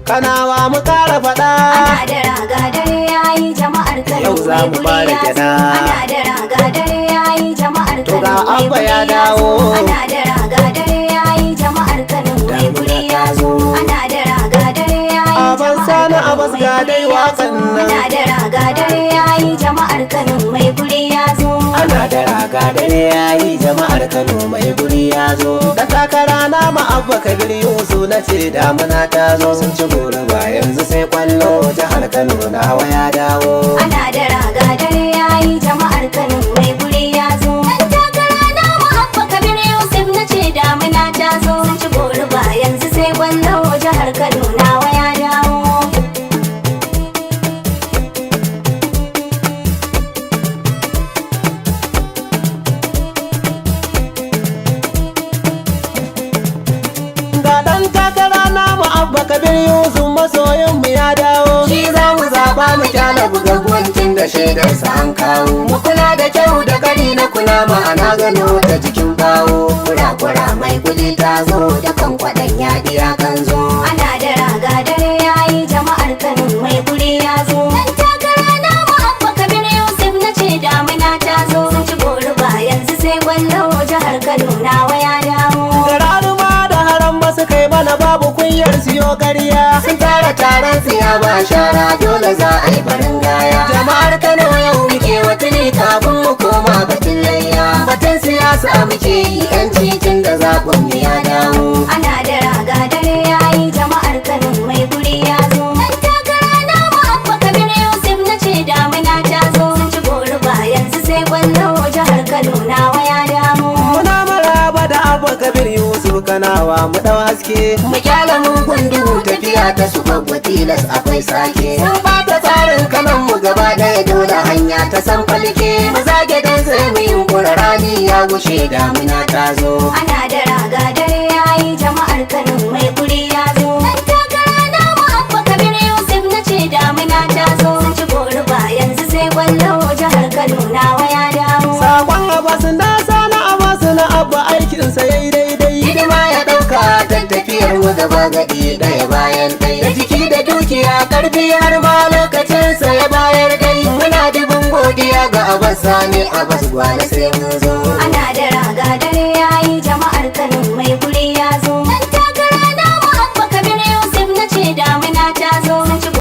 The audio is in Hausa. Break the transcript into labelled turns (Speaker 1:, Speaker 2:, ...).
Speaker 1: Kanawa mu kara faɗa.
Speaker 2: Ana da raga dare yayi jama'ar Kano.
Speaker 1: Yau za mu fara gyaɗa.
Speaker 2: Ana da raga dare yayi jama'ar Kano.
Speaker 1: ga Abba ya dawo.
Speaker 2: Ana da raga dare yayi jama'ar Kano. Mai guri ya zo. Ana da raga dare yayi
Speaker 1: Aban Sani Abbas ga dai waƙan nan.
Speaker 2: Ana da raga dare yayi jama'ar Kano. Mai guri ya zo.
Speaker 1: Ana da raga dare yayi jama'ar Kano mai guri ya zo. Da takara na ma Abba Kabir Yusuf na ce damuna ta zo. Sun ci goro ba yanzu sai kwallo jihar Kano nawa ya dawo.
Speaker 2: Ana da raga dare yayi jama'ar Kano mai guri ya zo. Dan takara na mu Abba Kabir Yusuf na ce damuna ta zo. Sun ci goro ba yanzu sai kwallo jihar Kano nawa ya dawo.
Speaker 1: Abba Kabir Yusuf masoyin mu ya dawo. Shi za mu zaɓa mu kyala bugagwancin da shaidarsa an kawo. Mu kula da kyau da kari na kula ma'ana gano da jikin bawo. Kura-kura mai kuli ta zo da kan kwaɗan yaɗi ya kan zo.
Speaker 2: Ana da raga dare yayi jama'ar Kano mai guri ya zo. Dan takara na mu Abba Kabir Yusuf na ce damina ta zo. Sun ci goro ba yanzu sai gwallo jihar Kano nawa ya dawo.
Speaker 1: Su kai mana babu kunyar siyo ƙarya. Sun tara taron siya ba shara dole za a yi farin gaya. Jama'ar Kano yau muke watuni kafin mu koma batun layya. Batun siyasa muke yi yan cikin da zaɓin mu ya dawo.
Speaker 2: Ana da raga dare yayi jama'ar Kano mai guri ya zo. Dan takara na mu Abba Kabir Yusuf na ce damina ta zo. Sun ci goro ba yanzu sai gwallo jihar Kano nawa ya dawo.
Speaker 1: Muna maraba da Abba Kabir Yusuf Kanawa mu dau haske. Mu kyala mugun duhu tafiya ta su babba tilas akwai sake. Sun bata tsarin kanan mu gaba ɗaya dole hanya ta san falke. Mu zage dan sai mu yunkura rani ya wuce damina ta zo.
Speaker 2: Ana da raga dare yayi jama'ar Kano mai guri ya zo. Dan takara na mu Abba Kabir Yusuf na ce damina ta zo. Sun ci goro ba yanzu sai gwallo jihar Kano nawa ya dawo.
Speaker 1: Sakon Abbas na sana Abbas na Abba aikinsa yayi daidai. Hidima ya ɗauka don tafiyar mu gaba gadi ɗaya bayan ɗaya. Da jiki da dukiya karfi har ma lokacinsa ya bayar dai. Muna dubin godiya ga Abbas Sani Abbas Gwale sai mun zo.